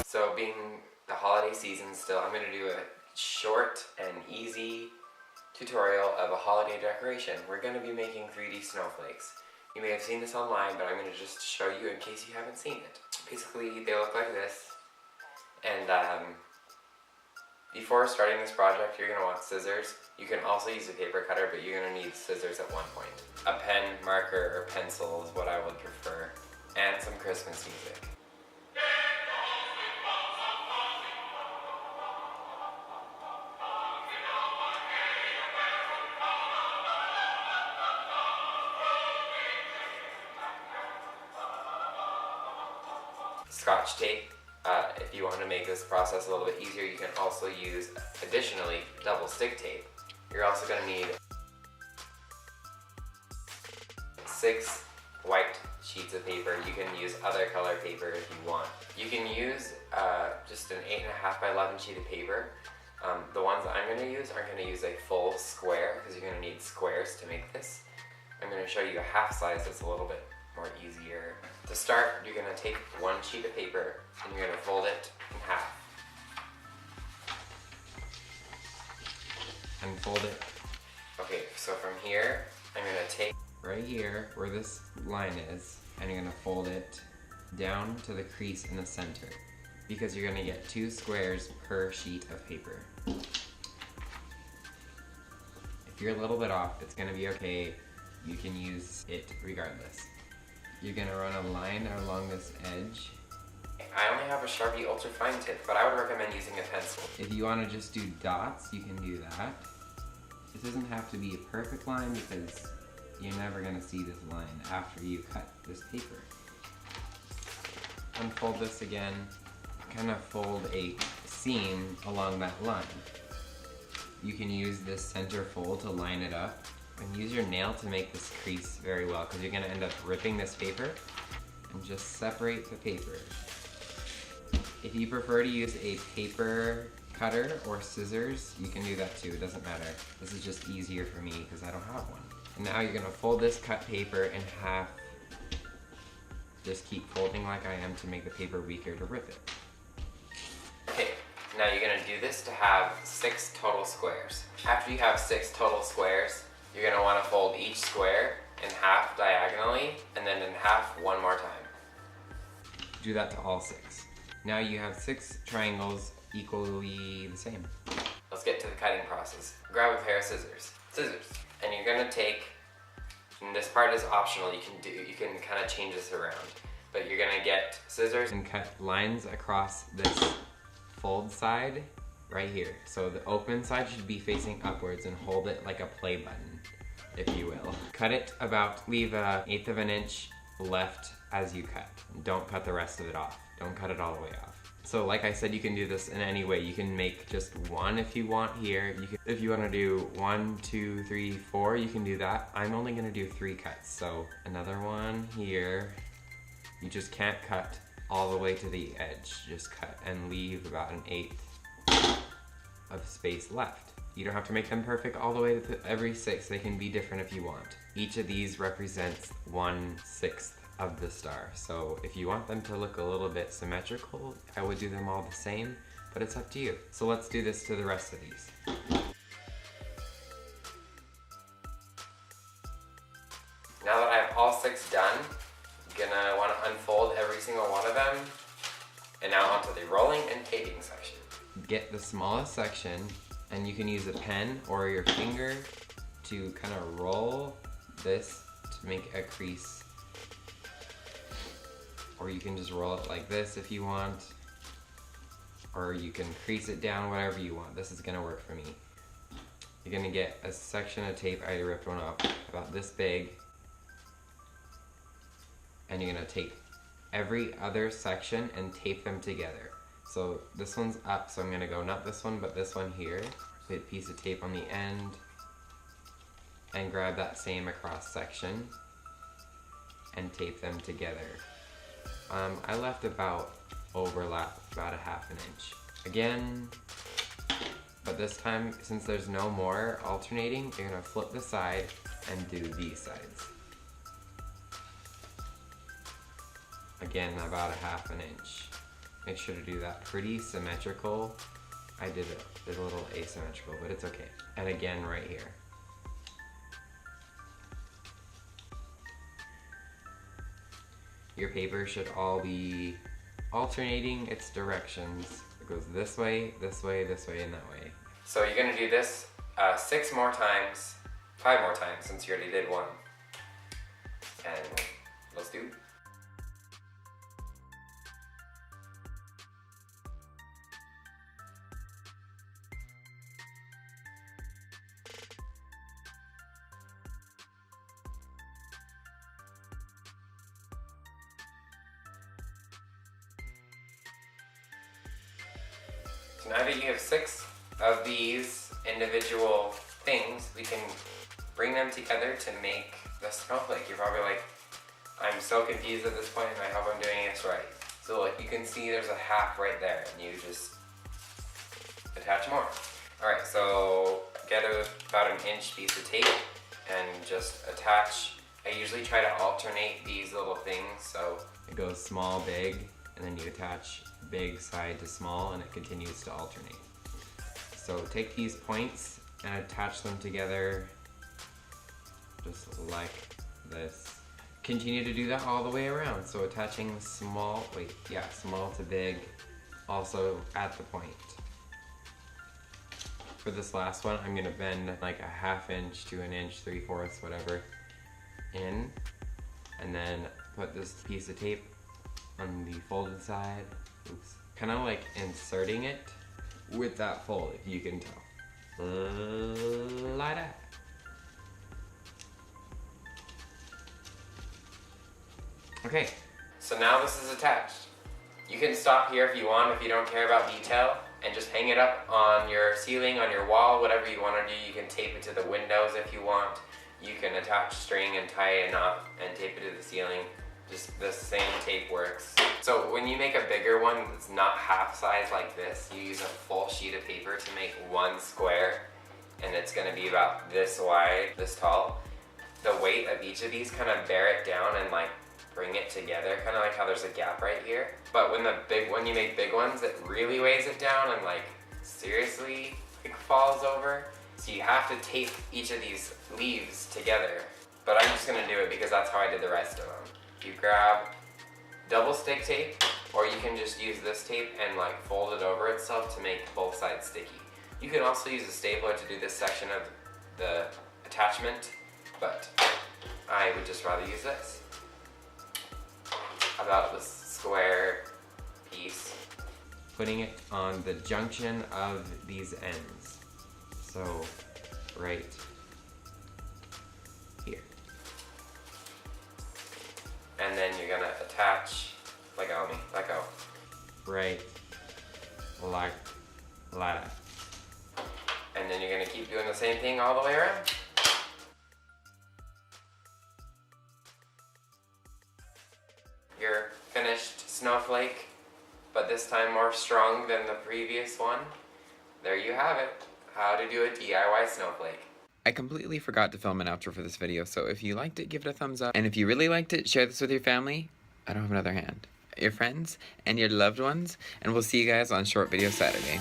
So being the holiday season still, I'm going to do a short and easy tutorial of a holiday decoration. We're going to be making 3D snowflakes. You may have seen this online, but I'm going to just show you in case you haven't seen it. Basically, they look like this. And before starting this project, you're going to want scissors. You can also use a paper cutter, but you're going to need scissors at one point. A pen, marker, or pencil is what I would prefer. And some Christmas music. Scotch tape. If you want to make this process a little bit easier, you can also use, additionally, double stick tape. You're also going to need 6 white sheets of paper. You can use other color paper if you want. You can use just an 8.5 by 11 sheet of paper. The ones that I'm going to use aren't going to use a full square because you're going to need squares to make this. I'm going to show you a half size that's a little bit more easier. To start, you're going to take one sheet of paper and you're going to fold it in half. And fold it. Okay, so from here, I'm going to take right here where this line is, and you're going to fold it down to the crease in the center because you're going to get 2 squares per sheet of paper. If you're a little bit off, it's going to be okay. You can use it regardless. You're going to run a line along this edge. I only have a Sharpie ultra fine tip, but I would recommend using a pencil. If you want to just do dots, you can do that. This doesn't have to be a perfect line because you're never going to see this line after you cut this paper. Unfold this again, kind of fold a seam along that line. You can use this center fold to line it up. And use your nail to make this crease very well because you're going to end up ripping this paper, and just separate the paper. If you prefer to use a paper cutter or scissors, you can do that too, it doesn't matter. This is just easier for me because I don't have one. And now you're going to fold this cut paper in half. Just keep folding like I am to make the paper weaker to rip it. Okay, now you're going to do this to have 6 total squares. After you have 6 total squares, you're going to want to fold each square in half diagonally, and then in half one more time. Do that to all 6. Now you have 6 triangles equally the same. Let's get to the cutting process. Grab a pair of scissors. And you're going to take, and this part is optional, you can kind of change this around. But you're going to get scissors and cut lines across this fold side right here. So the open side should be facing upwards and hold it like a play button, if you will. Cut it about, leave 1/8 of an inch left as you cut. Don't cut the rest of it off. Don't cut it all the way off. So like I said, you can do this in any way. You can make just 1 if you want here. If you want to do 1, 2, 3, 4, you can do that. I'm only going to do 3 cuts. So another one here. You just can't cut all the way to the edge. Just cut and leave about 1/8 of space left. You don't have to make them perfect all the way to every 6. They can be different if you want. Each of these represents 1/6 of the star. So if you want them to look a little bit symmetrical, I would do them all the same, but it's up to you. So let's do this to the rest of these. Now that I have all 6 done, I'm gonna want to unfold every single one of them, and now onto the rolling and taping section. Get the smallest section, and you can use a pen or your finger to kind of roll this to make a crease. Or you can just roll it like this if you want. Or you can crease it down, whatever you want. This is gonna work for me. You're gonna get a section of tape, I ripped one up, about this big. And you're gonna take every other section and tape them together. So this one's up, so I'm gonna go not this one, but this one here. Put a piece of tape on the end and grab that same across section and tape them together. I left about overlap, about 1/2 inch. Again, but this time, since there's no more alternating, you're gonna flip the side and do these sides. Again, about 1/2 inch. Make sure to do that pretty symmetrical. I did a little asymmetrical, but it's okay. And again right here. Your paper should all be alternating its directions. It goes this way, this way, this way, and that way. So you're gonna do this 6 more times, 5 more times since you already did 1. And let's do. So now that you have 6 of these individual things, we can bring them together to make the snowflake. You're probably like, I'm so confused at this point and I hope I'm doing this right. So like you can see there's a half right there and you just attach more. Alright, so get about an inch piece of tape and just attach. I usually try to alternate these little things, so it goes small, big, and then you attach big side to small and it continues to alternate. So take these points and attach them together just like this. Continue to do that all the way around. So attaching small to big also at the point. For this last one, I'm gonna bend like a 1/2 inch to 1 inch, 3/4, whatever, in, and then put this piece of tape on the folded side. Oops. Kind of like inserting it with that fold, if you can tell. Like that. Okay, so now this is attached. You can stop here if you want, if you don't care about detail, and just hang it up on your ceiling, on your wall, whatever you want to do. You can tape it to the windows if you want. You can attach string and tie it up and tape it to the ceiling. Just the same tape works. So when you make a bigger one that's not half size like this, you use a full sheet of paper to make one square, and it's gonna be about this wide, this tall. The weight of each of these kind of bear it down and like bring it together, kind of like how there's a gap right here. But when you make big ones, it really weighs it down and like seriously like falls over. So you have to tape each of these leaves together. But I'm just gonna do it because that's how I did the rest of them. You grab double stick tape, or you can just use this tape and like fold it over itself to make both sides sticky. You can also use a stapler to do this section of the attachment, but I would just rather use this. About this square piece. Putting it on the junction of these ends. So, right here. And then you're gonna attach, let go. Right, like that. And then you're gonna keep doing the same thing all the way around. Your finished snowflake, but this time more strong than the previous one. There you have it, how to do a DIY snowflake. I completely forgot to film an outro for this video, so if you liked it, give it a thumbs up. And if you really liked it, share this with your family. I don't have another hand. Your friends and your loved ones. And we'll see you guys on Short Video Saturday.